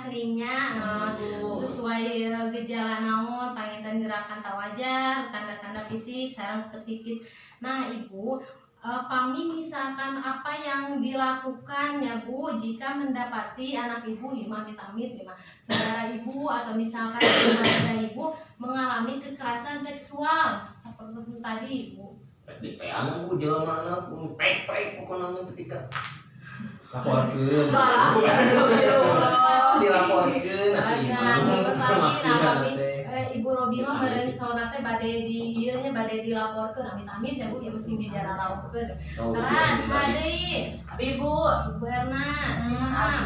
screeningnya sesuai gejala naon, panginten gerakan tak wajar, tanda-tanda fisik, sareng psikis. Nah ibu, Pami misalkan apa yang dilakukan ya Bu jika mendapati anak ibu amit-amit saudara ibu atau misalkan keluarga ibu mengalami kekerasan seksual seperti tadi Bu. Di peang Bu jelema anak pek pokona ketika laporkeun. Dilaporkeun Ibu Robi mah meureun saudara teh bade di ieu nya bade dilaporkeun amit-amit ya Bu ya mesti dijaralaupkeun. Terus hari Ibu Erna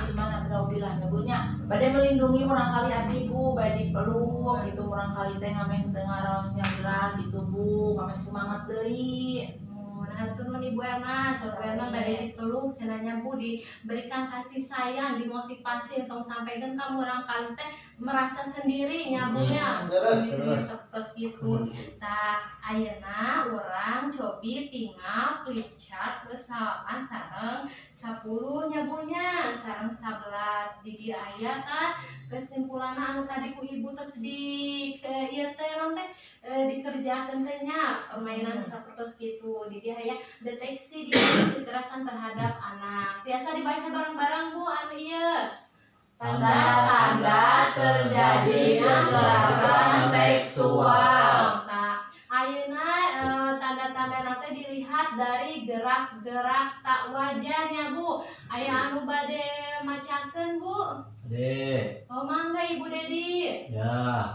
gimana beraubilah nyebutnya bade melindungi orang kali abdi Bu bade peluk gitu orang kali teh ngamen tengah raosnya gerak gitu Bu ngamen semangat deui. Nah turun Ibu Erna, saudara Erna bade dipeluk cenanya Bu diberikan kasih sayang, dimotivasi untuk sampaikan kamu orang kali teh merasa sendiri nyabunya terus gitu. Nah ayeuna urang cobi tinggal flip chart geus 8 sareng 10 nyabunya sareng 11 di dia aya kan kesimpulanna anu tadi ku ibu terus di ieu teh non teh dikerjakeun teh nya permainan sapertos kitu di dia aya deteksi di kekerasan terhadap anak. Biasa dibaca bareng-bareng Bu anu ieu. Tanda-tanda terjadi kekerasan seksual. Nah, ayeuna tanda-tanda nanti dilihat dari gerak-gerak tak wajarnya Bu. Aya anu bade macakeun Bu? Oh mangga Ibu Dedi. Ya,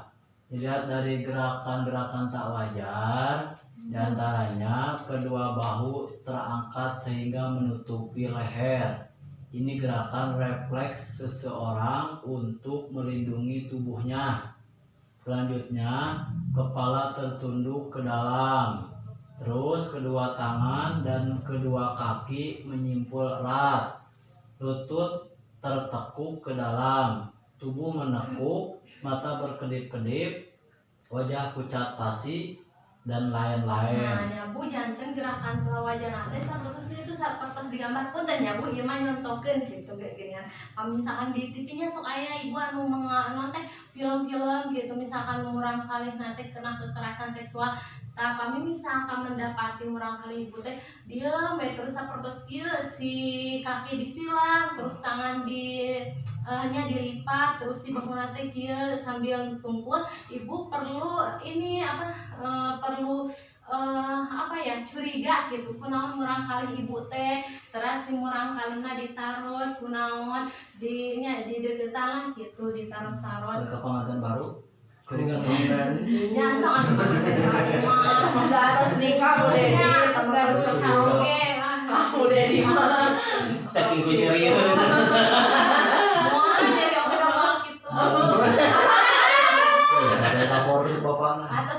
dilihat dari gerakan-gerakan tak wajar, diantaranya kedua bahu terangkat sehingga menutupi leher. Ini gerakan refleks seseorang untuk melindungi tubuhnya. Selanjutnya, kepala tertunduk ke dalam. Terus kedua tangan dan kedua kaki menyimpul erat. Lutut tertekuk ke dalam. Tubuh menekuk, mata berkedip-kedip, wajah pucat pasi, dan lain-lain. Nah, ya Bu, janten gerakan wajar nanti itu sapertos digambar pun dan ya Bu, ieu mah nyontokeun gitu geuningan. Misalkan di TV-nya sok aya ibu anu nonton film-film gitu, misalkan urang kali nanti kena kekerasan seksual. Tah kami misalkan mendapati urang kali ibu teh dieum terus sapertos ieu si kaki disilang, terus tangan nya dilipat, terus si bakuna teh kieu sambil tungkul, ibu perlu ini perlu curiga gitu kunaon murang kali ibu teh terus si murang kalina ditaros kunaon di deketan lah gitu ditaros-taros Ke pengantin baru keringat pengantin ya Udah harus nikah udah di harus oke udah di mana saking gue nyeri mau jadi obrol gitu ada lapor ke bapaknya. atau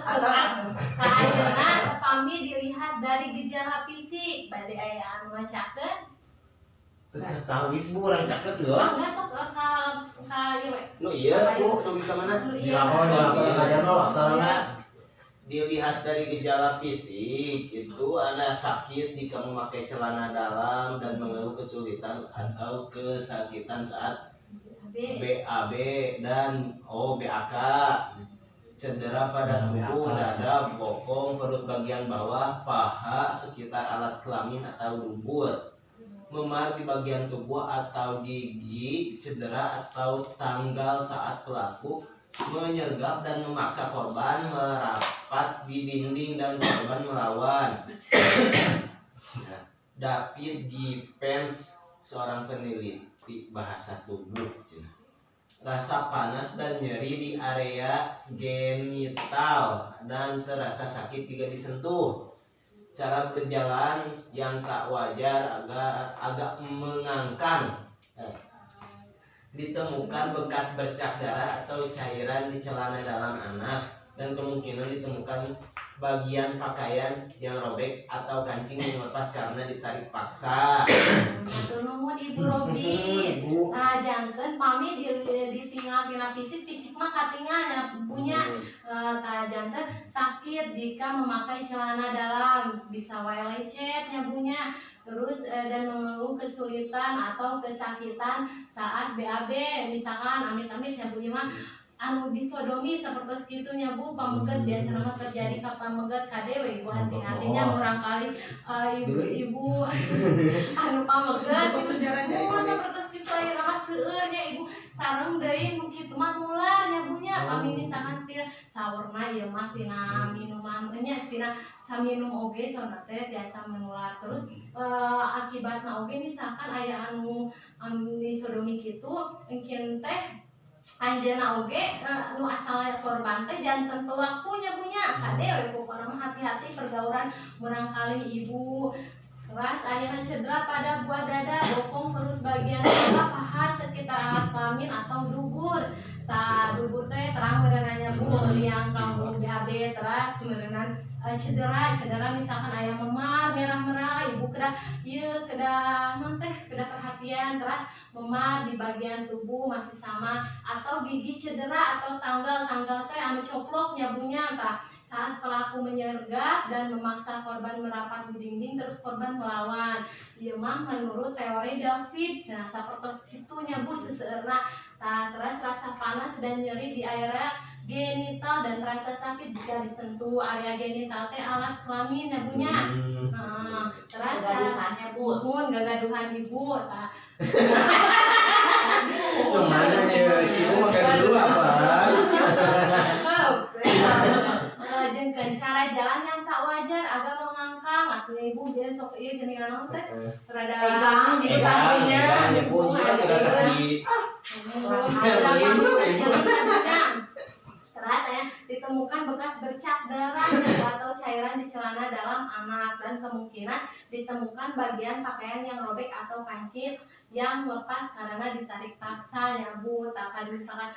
ayeuna Pami dilihat dari gejala fisik bade aya anu macakeun tahu Bu orang caket geus enggak sok ka ieu we nu ieu Bu nu ka mana Dilapor aja laksana. dilihat dari gejala fisik itu ada sakit jika memakai celana dalam dan mengeluh kesulitan atau kesakitan saat BAB dan BAK, cedera pada tubuh, dada, bokong, perut bagian bawah, paha, sekitar alat kelamin atau dubur, memar di bagian tubuh atau gigi, cedera atau tanggal saat pelaku menyergap dan memaksa korban merapat di dinding dan korban melawan. David Gibbons, seorang peneliti bahasa tubuh, rasa panas dan nyeri di area genital dan terasa sakit jika disentuh. Cara berjalan yang tak wajar agak mengangkang. Ditemukan bekas bercak darah atau cairan di celana dalam anak. dan kemungkinan ditemukan bagian pakaian yang robek atau kancing yang lepas karena ditarik paksa. Matur nuhun Ibu Robi. Nah, jangan pamit ditinggal tina fisik mah katingal ya punya. Nah, jangan sakit jika memakai celana dalam, bisa wae lecet ya punya. Terus dan mengeluh kesulitan atau kesakitan saat BAB, misalkan amit-amit ya punya mah anu disodomi seperti segitunya Bu, pameget biasa nama terjadi ke pameget kadewe Ibu, hati-hatinya barangkali ibu-ibu anu pameget itu seperti segitu aya nama seueurnya Ibu sareng deui nu kitu mah nular nya bunya kami misalkan tina saurna ieu mah tina minuman nya tina saminum oge saurna teh biasa menular. Terus akibatna oge misalkan aya anu disodomi kitu engkeun teh anjeunna oge nu asalnya korban teh janten pelakunya punya kadewe pokona mah hati-hati pergaulan barangkali Ibu. Keras ayeuna cedera pada buah dada, bokong, perut bagian bawah, paha, sekitar alat kelamin atau dubur. Tah dubur teh terang meureunanya Bu, liang kamu BAB teras meureunnan cedera misalkan aya memar merah-merah Ibu kedah non teh kedah perhatian teras memar di bagian tubuh masih sama atau gigi cedera atau tanggal teh anu coploknya bunya tah saat pelaku menyergap dan memaksa korban merapat di dinding terus korban melawan. Ieu mah menurut teori David. Nah, sapertos kitunya Bu seseueurna. Tah terus rasa panas dan nyeri di area genital dan rasa sakit jika disentuh area genital teh alat kelamin ya bunya. Nah, terus Gagaduhannya Bu. Gagaduhan Ibu. Tah Mana nih sih makan dulu apa? Jeung cara jalan yang tak wajar agak mengangkang atuh Ibu biar sok ieu geuningan naon teh rada Pegang di kakinya. Ya Bu, kita kasih Terus ditemukan bekas bercak darah atau cairan di celana dalam anak dan kemungkinan ditemukan bagian pakaian yang robek atau kancing yang lepas karena ditarik paksa ya Bu. Tak misalkan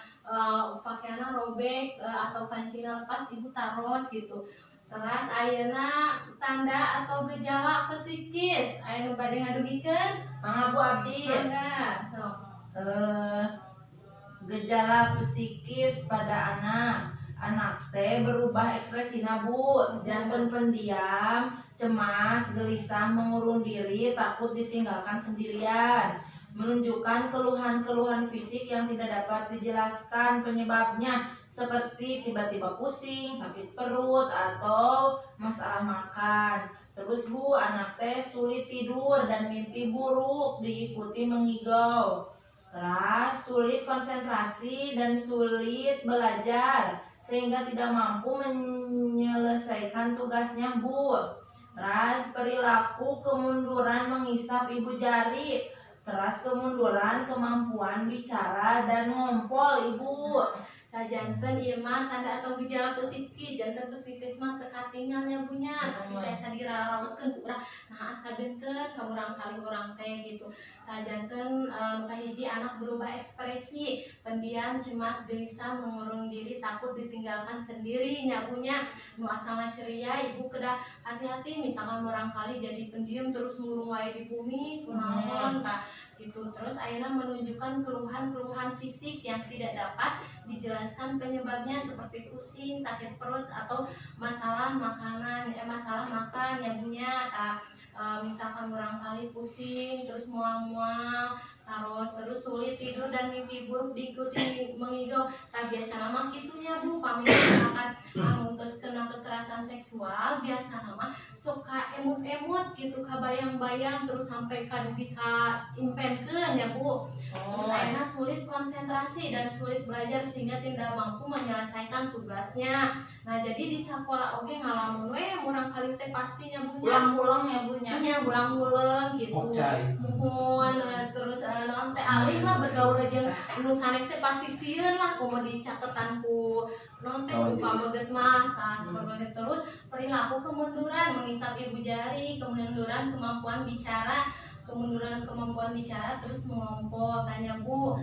pakaiannya robek atau kancingnya lepas Ibu taros gitu. Terus ayeuna tanda atau gejala psikis aya nu bade ngadugikeun Mangga Bu Abdi. mangga sok. Gejala psikis pada anak teh berubah ekspresina Bu, janten pendiam, cemas, gelisah, mengurung diri, takut ditinggalkan sendirian, menunjukkan keluhan-keluhan fisik yang tidak dapat dijelaskan penyebabnya seperti tiba-tiba pusing, sakit perut, atau masalah makan. Terus Bu, anak teh sulit tidur dan mimpi buruk diikuti mengigau. Terus sulit konsentrasi dan sulit belajar sehingga tidak mampu menyelesaikan tugasnya Bu. Terus perilaku kemunduran mengisap ibu jari. Terus kemunduran kemampuan bicara dan ngompol Ibu. Nah, janten ieu mah tanda atau gejala psikis, janten psikis mah teu katingalnya punya, tapi biasa diraraoskeun ku urang. Nah, asa beuteun ka urang kali urang teh gitu. Nah, janten kahiji anak berubah ekspresi, pendiam, cemas, gelisah, mengurung diri, takut ditinggalkan sendiri nya punya. Nu asalna ceria Ibu kedah hati-hati misalkan urang kali jadi pendiam terus ngurung wae di bumi kunaon tah gitu. Terus ayeuna menunjukkan keluhan-keluhan fisik yang tidak dapat dijelaskan penyebabnya seperti pusing, sakit perut atau masalah makan yang punya misalkan barangkali pusing terus mual-mual terus sulit tidur dan mimpi buruk diikuti mengigau. Tak biasa nama kitunya Bu, pamit misalkan terus kena kekerasan seksual biasa nama suka emut-emut gitu kabayang-bayang terus sampai ka impenkeun ya Bu. Terus akhirnya sulit konsentrasi dan sulit belajar sehingga tidak mampu menyelesaikan tugasnya. Nah, jadi di sekolah oge ngalamun we urang kali teh pastinya bunya Pulang-pulang ya bunya. nya bulang-bulang gitu. Mohon terus naon teh alih lah bergaul jeung nu sanes teh pasti sieun lah kumaha dicaketan ku naon teh ku pameget mah saha terus perilaku kemunduran mengisap ibu jari, kemunduran kemampuan bicara kemunduran kemampuan bicara terus mengompol. Tanya Bu,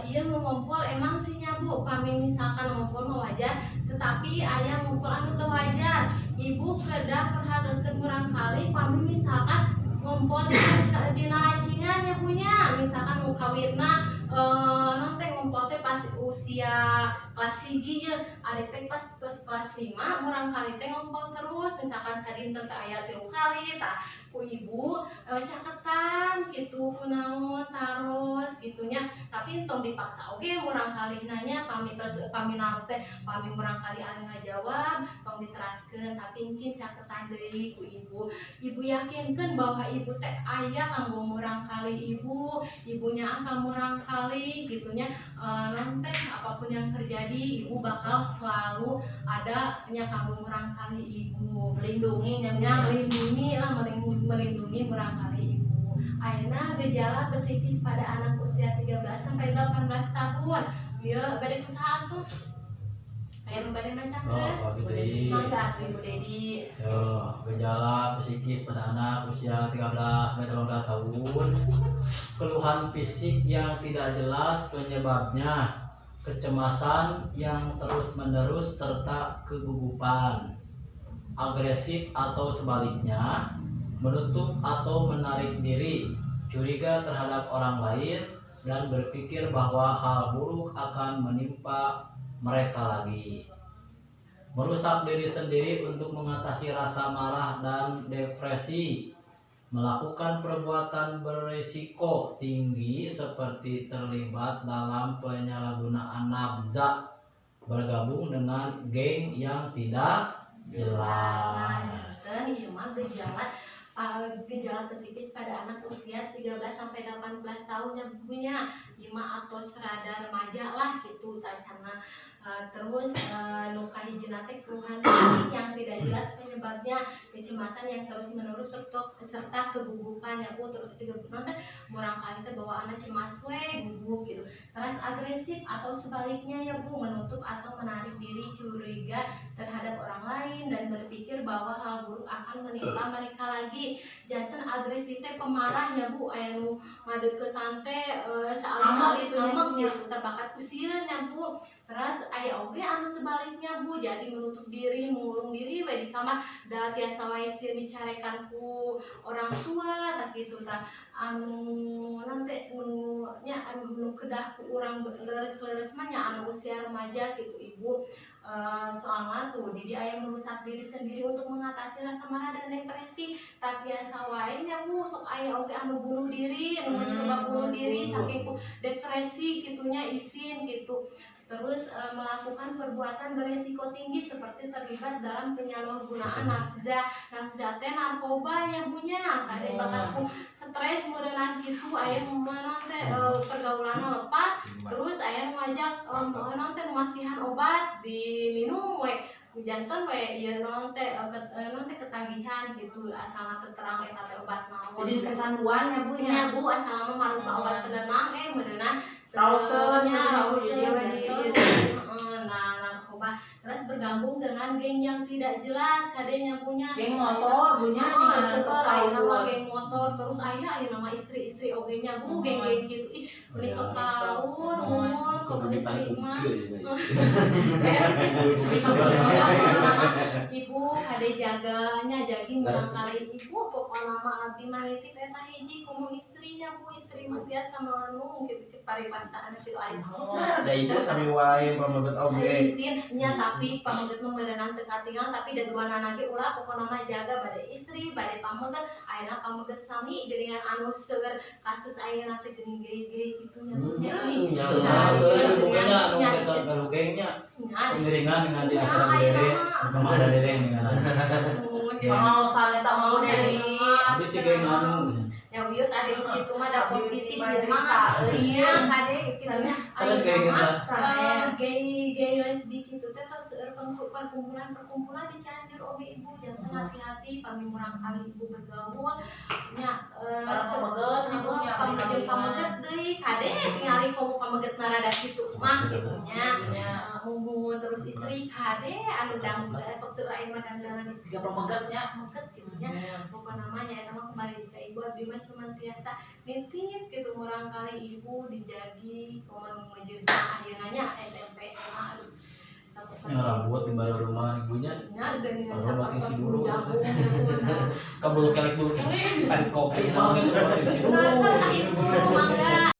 iya mengompol emang sih nya Bu, kami misalkan ngompol mah wajar, tetapi ayah ngompol anu teu wajar. Ibu kedah perhatoskeun murang kali kami misalkan ngompol di lacingan ya punya, misalkan mau kawinna nanti ngompol teh pas usia kelas 1 ya, adik teh pas kelas 5 murang kali teh ngompol terus, misalkan sadinten teh aya 3 kali tah ku ibu caketan gitu kunaon terus gitunya, tapi entong dipaksa oge murang kali nanya pami naros teh pami murang kali anu ngajawab tong diteraskeun, tapi mungkin caketan deui ku ibu. Ibu yakinkan bahwa ibu teh aya kanggo murang kali ibunya angka murang kali gitunya, nanti apapun yang terjadi ibu bakal selalu ada nya kanggo murang kali ibu, melindungi melindungi murang kali ibu. Ayeuna gejala psikis pada anak usia 13 sampai 18 tahun. Ya, bade usaha tuh. Aya bade macam mangga Ibu Dedi. Gejala psikis pada anak usia 13 sampai 18 tahun. Keluhan fisik yang tidak jelas penyebabnya, kecemasan yang terus-menerus serta kegugupan, agresif atau sebaliknya, menutup atau menarik diri, curiga terhadap orang lain, dan berpikir bahwa hal buruk akan menimpa mereka lagi. Merusak diri sendiri untuk mengatasi rasa marah dan depresi. Melakukan perbuatan berisiko tinggi seperti terlibat dalam penyalahgunaan nafza, bergabung dengan geng yang tidak jelas. Ieu mah gejala psikis pada anak usia 13 sampai 18 tahun yang punya 5 atau serada remaja lah gitu tacana. Terus nu kahijina teh keluhan fisik yang tidak jelas penyebabnya, kecemasan yang terus menerus serta kegugupan ya Bu, terus nanti murang kali teh bawaanna cemas we gugup gitu. Terus agresif atau sebaliknya ya Bu, menutup atau menarik diri, curiga terhadap orang lain dan berpikir bahwa hal buruk akan menimpa mereka lagi. Janten agresif teh pemarahnya Bu, aya nu ngadeuketan teh saali-saali ngambek gitu teh bakat kusieun ya Bu. Terus aya oge anu sebaliknya Bu, jadi menutup diri, mengurung diri we di kamar, da tiasa wae sieun dicarekan ku orang tua tah kitu tah. Anu nanti nu kedah ku urang leres-leres mah nya anu usia remaja gitu Ibu. Soalnya tuh jadi aya merusak diri sendiri untuk mengatasi rasa marah dan depresi, tah tiasa wae nya Bu, sok aya oge anu bunuh diri, anu mencoba bunuh diri saking ku depresi gitunya isin gitu. Terus melakukan perbuatan beresiko tinggi seperti terlibat dalam penyalahgunaan nafza teh narkoba ya bunya, kade bakatku stres meureunana kitu aya mana teh pergaulanna lepat, terus aya ngajak naon teh masihan obat diminum we janten we ieu naon teh ketagihan gitu, asalna teu terang eta teh obat naon. Jadi kecanduan ya Bu nya Bu, asalna marupa obat penenang meureunana Rausen, narkoba. Terus bergabung dengan geng yang tidak jelas, kadenya punya geng motor punya nama geng motor, terus aya nama istri-istri ogenya Bu, geng-geng gitu. Ih, beli sok taur, ngomong ke istri mah. Ibu kade jaganya jaging barangkali ibu pokokna mah abdi mah nitip eta hiji kumu istrinya Bu, istri mah biasa melenung gitu cek paribasaan kitu aya. Da ibu sami wae pamaget oge. Isin nya tapi pamaget mah meureunana teu katingal, tapi daduanana ge ulah pokona mah jaga bade istri bade pamaget, ayeuna pamaget sami geuningan anu seueur kasus ayeuna teh geuning-geuning kitu nya. Pokoknya anu kita berugengnya pengiringan dengan di acara dere, sama ada dere dengan mau saleh tak mau dari ada tiga yang anu yang bios ada itu mah ada positif mah iya kade kitu terus kayak gay lesbi kitu teh tos seueur perkumpulan di Cianjur oge Ibu, janten hati-hati pami murang kali Ibu bergaul nya pamaget deui istri kade tingali kamu pameget narada kitu mah gitunya munggu terus istri kade anu dang sok surai mah dandanan istri Tiga pemegetnya. pameget gitunya pokok namanya eta mah kembali ke ibu abdi mah cuman tiasa nitip gitu murang kali ibu dijagi kumaha ngejirna ayeuna SMP SMA yang rambut di baru rumah ibunya baru makin si dulu Kabulu kelek bulu kelek. Pan kopi. makin isi dulu ngasal ibu mangga